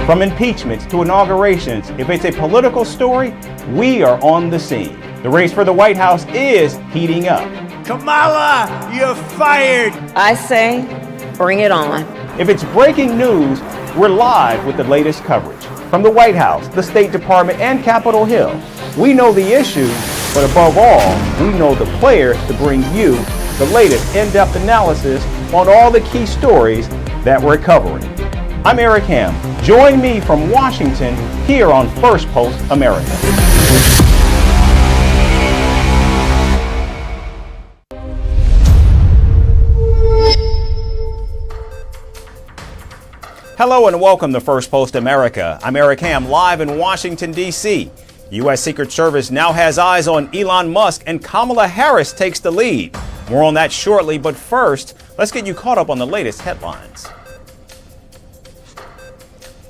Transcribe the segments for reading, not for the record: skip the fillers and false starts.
From impeachments to inaugurations, if it's a political story, we are on the scene. The race for the White House is heating up. Kamala, you're fired! I say, bring it on. If it's breaking news, we're live with the latest coverage. From the White House, the State Department, and Capitol Hill, we know the issues, but above all, we know the players to bring you the latest in-depth analysis on all the key stories that we're covering. I'm Eric Ham. Join me from Washington here on Firstpost America. Hello and welcome to Firstpost America. I'm Eric Ham, live in Washington, D.C. U.S. Secret Service now has eyes on Elon Musk and Kamala Harris takes the lead. More on that shortly, but first, let's get you caught up on the latest headlines.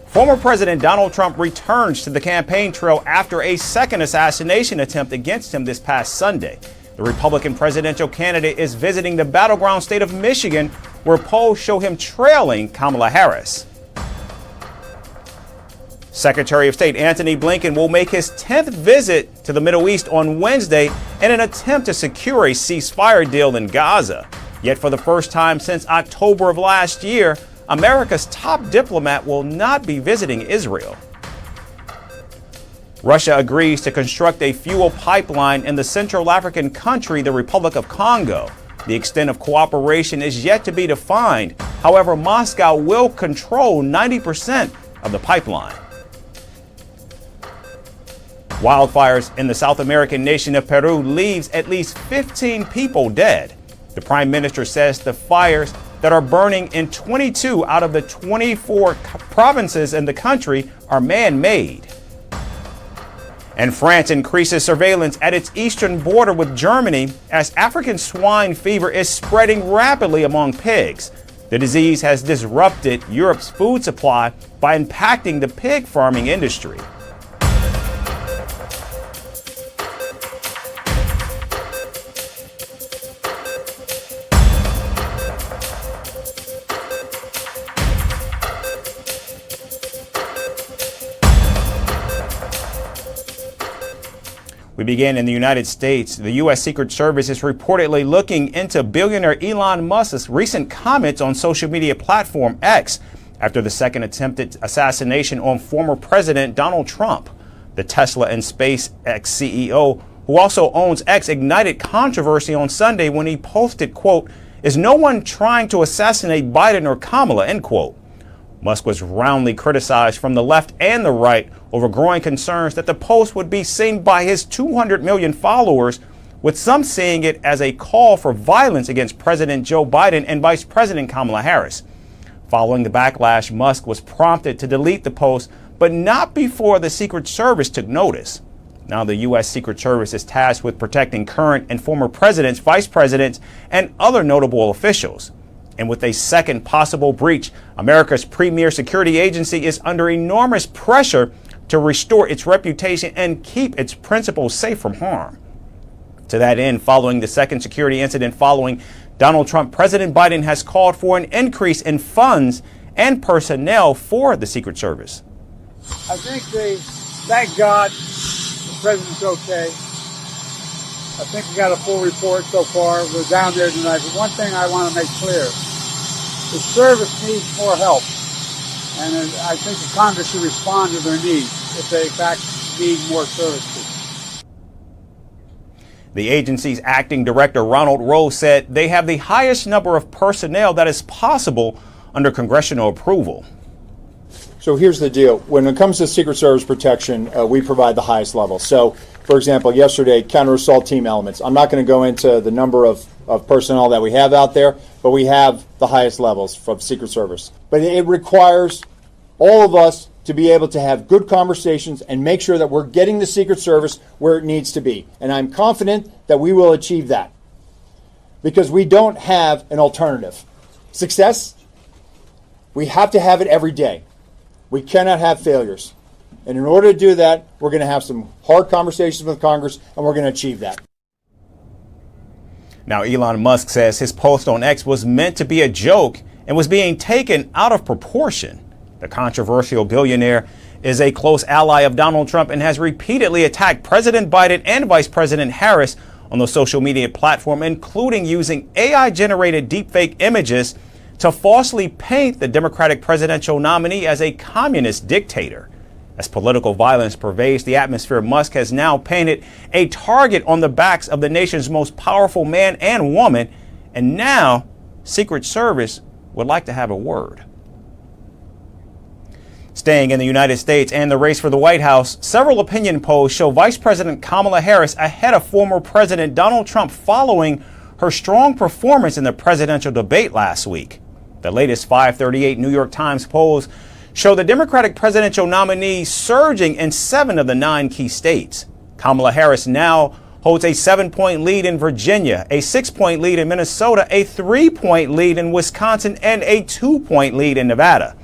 Former President Donald Trump returns to the campaign trail after a second assassination attempt against him this past Sunday. The Republican presidential candidate is visiting the battleground state of Michigan, where polls show him trailing Kamala Harris. Secretary of State Antony Blinken will make his 10th visit to the Middle East on Wednesday in an attempt to secure a ceasefire deal in Gaza. Yet for the first time since October of last year, America's top diplomat will not be visiting Israel. Russia agrees to construct a fuel pipeline in the Central African country, the Republic of Congo. The extent of cooperation is yet to be defined. However, Moscow will control 90% of the pipeline. Wildfires in the South American nation of Peru leaves at least 15 people dead. The prime minister says the fires that are burning in 22 out of the 24 provinces in the country are man-made. And France increases surveillance at its eastern border with Germany as African swine fever is spreading rapidly among pigs. The disease has disrupted Europe's food supply by impacting the pig farming industry. We begin in the United States. The U.S. Secret Service is reportedly looking into billionaire Elon Musk's recent comments on social media platform X after the second attempted assassination on former President Donald Trump. The Tesla and SpaceX CEO, who also owns X, ignited controversy on Sunday when he posted, quote, "Is no one trying to assassinate Biden or Kamala," end quote. Musk was roundly criticized from the left and the right over growing concerns that the post would be seen by his 200 million followers, with some seeing it as a call for violence against President Joe Biden and Vice President Kamala Harris. Following the backlash, Musk was prompted to delete the post, but not before the Secret Service took notice. Now the U.S. Secret Service is tasked with protecting current and former presidents, vice presidents, and other notable officials. And with a second possible breach, America's premier security agency is under enormous pressure to restore its reputation and keep its principles safe from harm. To that end, following the second security incident following Donald Trump, President Biden has called for an increase in funds and personnel for the Secret Service. I think thank God the president's okay. I think we got a full report so far. We're down there tonight. But one thing I want to make clear, the service needs more help. And I think the Congress should respond to their needs if they in fact need more services. The agency's acting director, Ronald Rose, said they have the highest number of personnel that is possible under congressional approval. So here's the deal. When it comes to Secret Service protection, we provide the highest level. So, for example, yesterday, counter-assault team elements. I'm not going to go into the number of personnel that we have out there, but we have the highest levels from Secret Service. But it requires all of us to be able to have good conversations and make sure that we're getting the Secret Service where it needs to be. And I'm confident that we will achieve that because we don't have an alternative. Success, we have to have it every day. We cannot have failures. And in order to do that, we're going to have some hard conversations with Congress, and we're going to achieve that. Now, Elon Musk says his post on X was meant to be a joke and was being taken out of proportion. The controversial billionaire is a close ally of Donald Trump and has repeatedly attacked President Biden and Vice President Harris on the social media platform, including using AI-generated deepfake images to falsely paint the Democratic presidential nominee as a communist dictator. As political violence pervades the atmosphere, Musk has now painted a target on the backs of the nation's most powerful man and woman, and now Secret Service would like to have a word. Staying in the United States and the race for the White House, several opinion polls show Vice President Kamala Harris ahead of former President Donald Trump following her strong performance in the presidential debate last week. The latest 538 New York Times polls show the Democratic presidential nominee surging in 7 of the 9 key states. Kamala Harris now holds a 7-point lead in Virginia, a 6-point lead in Minnesota, a 3-point lead in Wisconsin, and a 2-point lead in Nevada.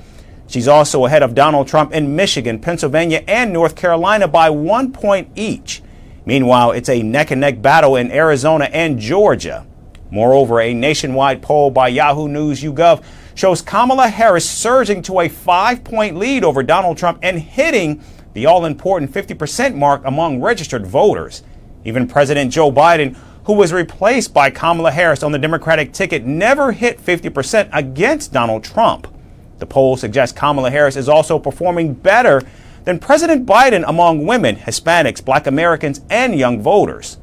She's also ahead of Donald Trump in Michigan, Pennsylvania, and North Carolina by 1 point each. Meanwhile, it's a neck-and-neck battle in Arizona and Georgia. Moreover, a nationwide poll by Yahoo News YouGov shows Kamala Harris surging to a 5-point lead over Donald Trump and hitting the all-important 50% mark among registered voters. Even President Joe Biden, who was replaced by Kamala Harris on the Democratic ticket, never hit 50% against Donald Trump. The poll suggests Kamala Harris is also performing better than President Biden among women, Hispanics, Black Americans, and young voters.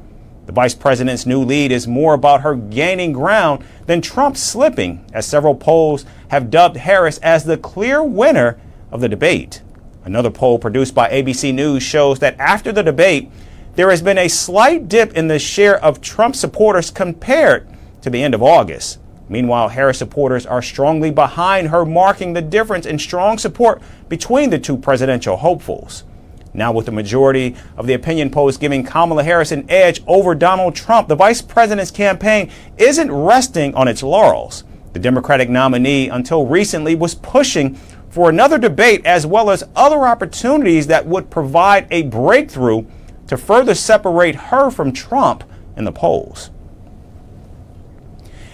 The vice president's new lead is more about her gaining ground than Trump slipping, as several polls have dubbed Harris as the clear winner of the debate. Another poll produced by ABC News shows that after the debate, there has been a slight dip in the share of Trump supporters compared to the end of August. Meanwhile, Harris supporters are strongly behind her, marking the difference in strong support between the two presidential hopefuls. Now, with the majority of the opinion polls giving Kamala Harris an edge over Donald Trump, the vice president's campaign isn't resting on its laurels. The Democratic nominee, until recently, was pushing for another debate as well as other opportunities that would provide a breakthrough to further separate her from Trump in the polls.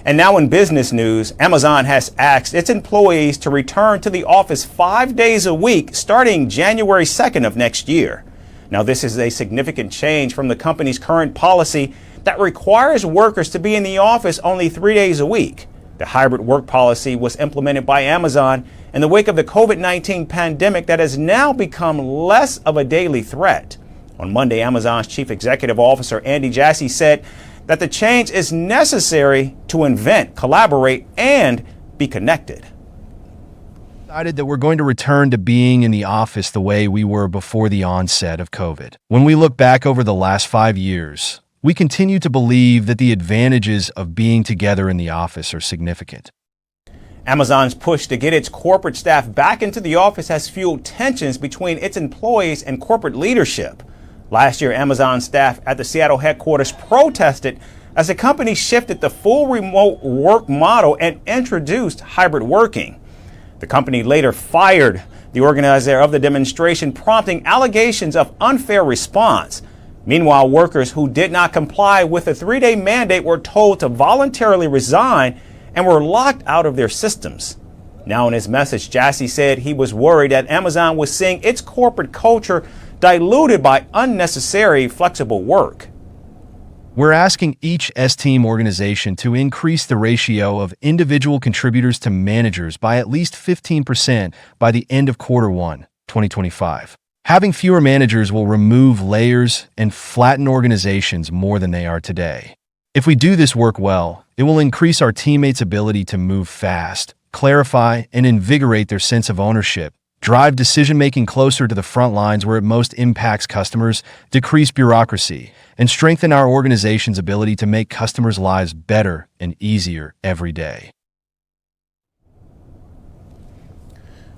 And now in business news, Amazon has asked its employees to return to the office 5 days a week starting January 2nd of next year. Now, this is a significant change from the company's current policy that requires workers to be in the office only 3 days a week. The hybrid work policy was implemented by Amazon in the wake of the COVID-19 pandemic that has now become less of a daily threat. On Monday, Amazon's chief executive officer, Andy Jassy, said that the change is necessary to invent, collaborate, and be connected. Decided that we're going to return to being in the office the way we were before the onset of COVID. When we look back over the last 5 years, we continue to believe that the advantages of being together in the office are significant. Amazon's push to get its corporate staff back into the office has fueled tensions between its employees and corporate leadership. Last year, Amazon staff at the Seattle headquarters protested as the company shifted the full remote work model and introduced hybrid working. The company later fired the organizer of the demonstration, prompting allegations of unfair response. Meanwhile, workers who did not comply with the 3-day mandate were told to voluntarily resign and were locked out of their systems. Now, in his message, Jassy said he was worried that Amazon was seeing its corporate culture diluted by unnecessary flexible work. We're asking each S-Team organization to increase the ratio of individual contributors to managers by at least 15% by the end of Q1 2025. Having fewer managers will remove layers and flatten organizations more than they are today. If we do this work well, it will increase our teammates' ability to move fast, clarify, and invigorate their sense of ownership, drive decision-making closer to the front lines where it most impacts customers, decrease bureaucracy, and strengthen our organization's ability to make customers' lives better and easier every day.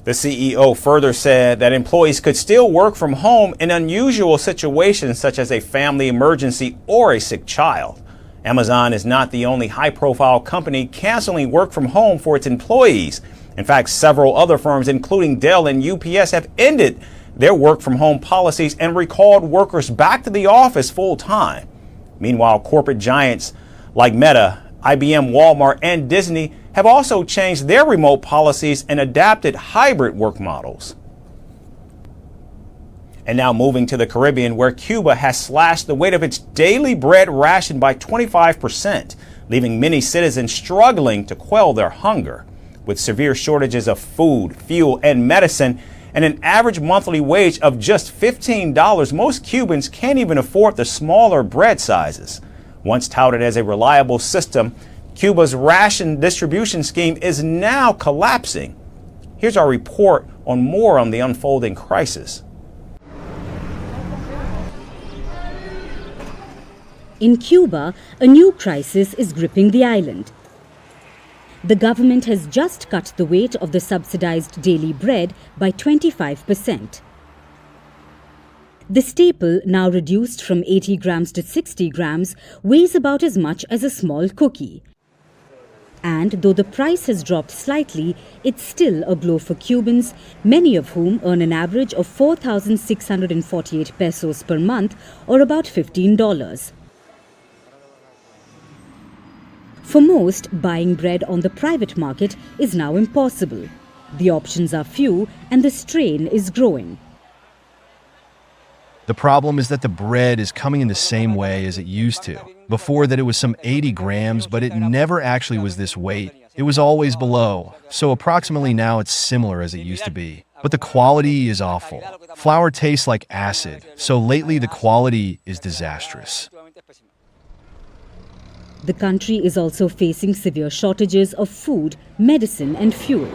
The CEO further said that employees could still work from home in unusual situations such as a family emergency or a sick child. Amazon is not the only high-profile company canceling work from home for its employees. In fact, several other firms, including Dell and UPS, have ended their work-from-home policies and recalled workers back to the office full-time. Meanwhile, corporate giants like Meta, IBM, Walmart, and Disney have also changed their remote policies and adapted hybrid work models. And now moving to the Caribbean, where Cuba has slashed the weight of its daily bread ration by 25%, leaving many citizens struggling to quell their hunger. With severe shortages of food, fuel, and medicine, and an average monthly wage of just $15, most Cubans can't even afford the smaller bread sizes. Once touted as a reliable system, Cuba's ration distribution scheme is now collapsing. Here's our report on more on the unfolding crisis. In Cuba, a new crisis is gripping the island. The government has just cut the weight of the subsidized daily bread by 25%. The staple, now reduced from 80 grams to 60 grams, weighs about as much as a small cookie. And though the price has dropped slightly, it's still a blow for Cubans, many of whom earn an average of 4,648 pesos per month, or about $15. For most, buying bread on the private market is now impossible. The options are few and the strain is growing. The problem is that the bread is coming in the same way as it used to. Before that it was some 80 grams, but it never actually was this weight. It was always below, so approximately now it's similar as it used to be. But the quality is awful. Flour tastes like acid, so lately the quality is disastrous. The country is also facing severe shortages of food, medicine and fuel.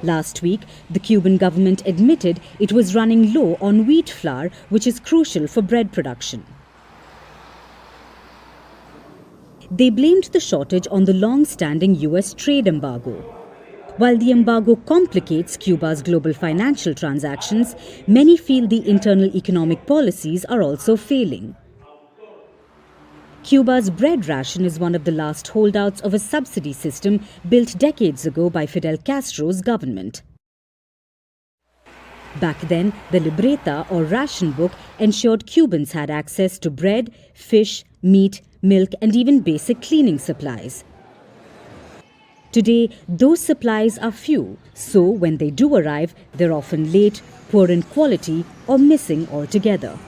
Last week, the Cuban government admitted it was running low on wheat flour, which is crucial for bread production. They blamed the shortage on the long-standing US trade embargo. While the embargo complicates Cuba's global financial transactions, many feel the internal economic policies are also failing. Cuba's bread ration is one of the last holdouts of a subsidy system built decades ago by Fidel Castro's government. Back then, the libreta or ration book ensured Cubans had access to bread, fish, meat, milk, and even basic cleaning supplies. Today, those supplies are few, so when they do arrive, they're often late, poor in quality, or missing altogether.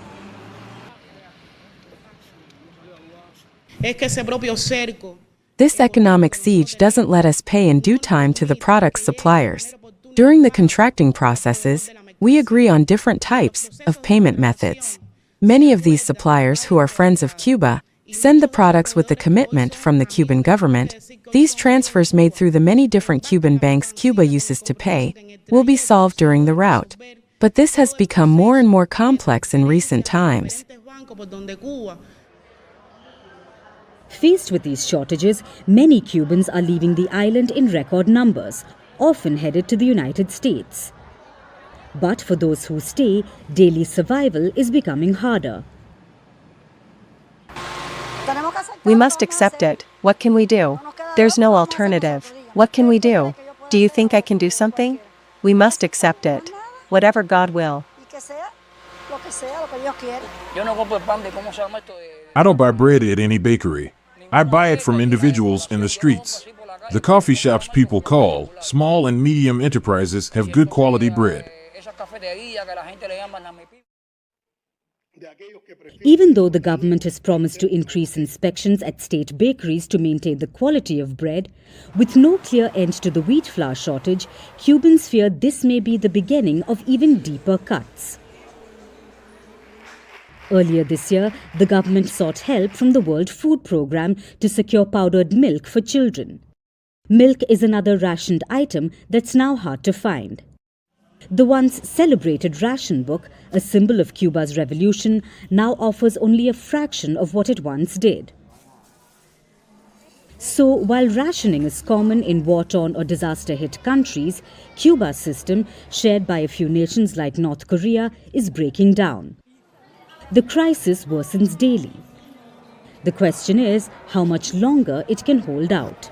This economic siege doesn't let us pay in due time to the product's suppliers. During the contracting processes, we agree on different types of payment methods. Many of these suppliers who are friends of Cuba send the products with the commitment from the Cuban government. These transfers made through the many different Cuban banks Cuba uses to pay will be solved during the route. But this has become more and more complex in recent times. Faced with these shortages, many Cubans are leaving the island in record numbers, often headed to the United States. But for those who stay, daily survival is becoming harder. We must accept it. What can we do? There's no alternative. What can we do? Do you think I can do something? We must accept it. Whatever God will. I don't buy bread at any bakery. I buy it from individuals in the streets. The coffee shops people call small and medium enterprises have good quality bread. Even though the government has promised to increase inspections at state bakeries to maintain the quality of bread, with no clear end to the wheat flour shortage, Cubans fear this may be the beginning of even deeper cuts. Earlier this year, the government sought help from the World Food Programme to secure powdered milk for children. Milk is another rationed item that's now hard to find. The once celebrated ration book, a symbol of Cuba's revolution, now offers only a fraction of what it once did. So, while rationing is common in war-torn or disaster-hit countries, Cuba's system, shared by a few nations like North Korea, is breaking down. The crisis worsens daily. The question is how much longer it can hold out.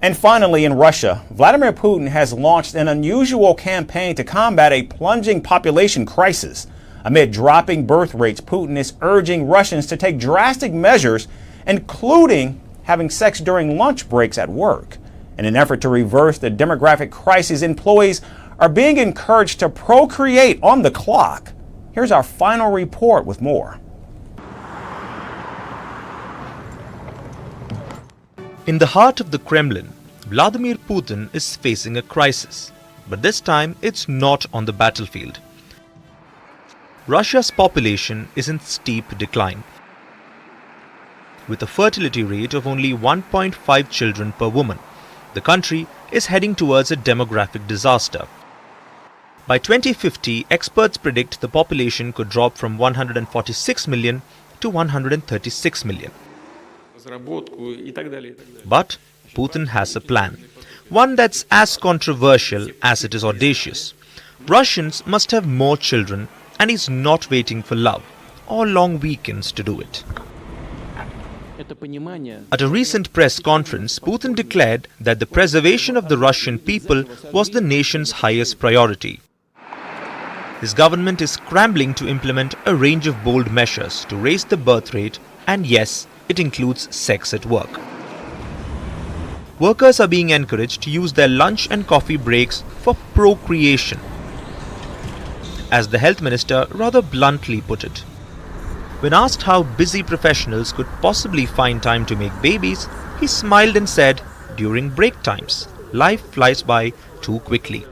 And finally, in Russia, Vladimir Putin has launched an unusual campaign to combat a plunging population crisis. Amid dropping birth rates, Putin is urging Russians to take drastic measures, including having sex during lunch breaks at work. In an effort to reverse the demographic crisis, employees are being encouraged to procreate on the clock. Here's our final report with more. In the heart of the Kremlin, Vladimir Putin is facing a crisis. But this time, it's not on the battlefield. Russia's population is in steep decline. With a fertility rate of only 1.5 children per woman, the country is heading towards a demographic disaster. By 2050, experts predict the population could drop from 146 million to 136 million. But Putin has a plan, one that's as controversial as it is audacious. Russians must have more children, and he's not waiting for love or long weekends to do it. At a recent press conference, Putin declared that the preservation of the Russian people was the nation's highest priority. His government is scrambling to implement a range of bold measures to raise the birth rate, and yes, it includes sex at work. Workers are being encouraged to use their lunch and coffee breaks for procreation. As the health minister rather bluntly put it. When asked how busy professionals could possibly find time to make babies, he smiled and said, "During break times, life flies by too quickly."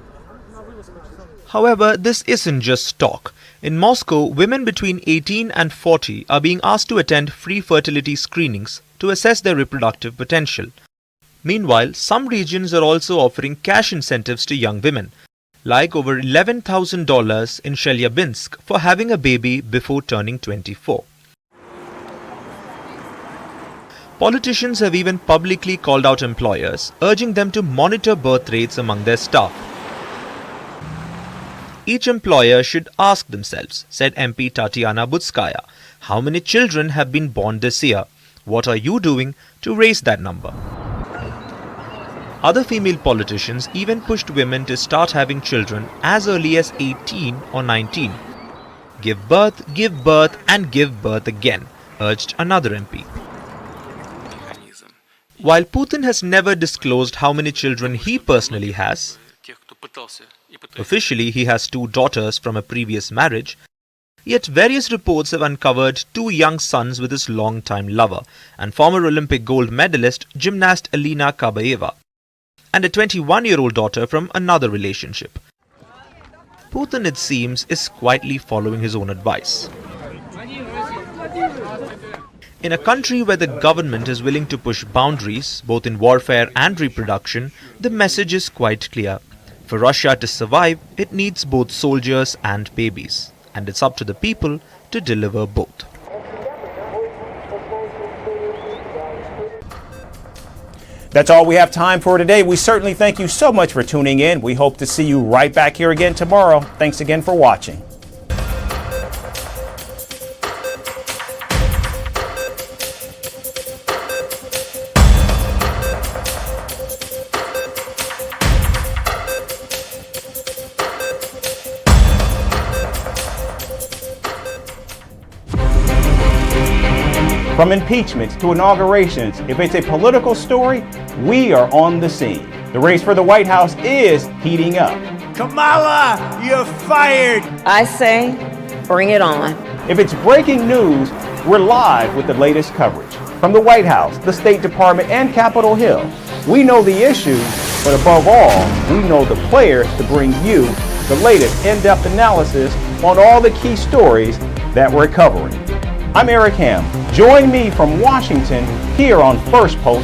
However, this isn't just talk. In Moscow, women between 18 and 40 are being asked to attend free fertility screenings to assess their reproductive potential. Meanwhile, some regions are also offering cash incentives to young women, like over $11,000 in Chelyabinsk for having a baby before turning 24. Politicians have even publicly called out employers, urging them to monitor birth rates among their staff. Each employer should ask themselves, said MP Tatiana Butskaya, how many children have been born this year? What are you doing to raise that number? Other female politicians even pushed women to start having children as early as 18 or 19. Give birth, and give birth again, urged another MP. While Putin has never disclosed how many children he personally has, officially he has 2 daughters from a previous marriage, yet various reports have uncovered 2 young sons with his longtime lover and former Olympic gold medalist gymnast Elena Kabaeva, and a 21-year-old daughter from another relationship. Putin, it seems, is quietly following his own advice. In a country where the government is willing to push boundaries, both in warfare and reproduction, the message is quite clear. For Russia to survive, it needs both soldiers and babies, and it's up to the people to deliver both. That's all we have time for today. We certainly thank you so much for tuning in. We hope to see you right back here again tomorrow. Thanks again for watching. From impeachments to inaugurations, if it's a political story, we are on the scene. The race for the White House is heating up. Kamala, you're fired! I say, bring it on. If it's breaking news, we're live with the latest coverage. From the White House, the State Department, and Capitol Hill, we know the issues, but above all, we know the players to bring you the latest in-depth analysis on all the key stories that we're covering. I'm Eric Ham. Join me from Washington here on Firstpost.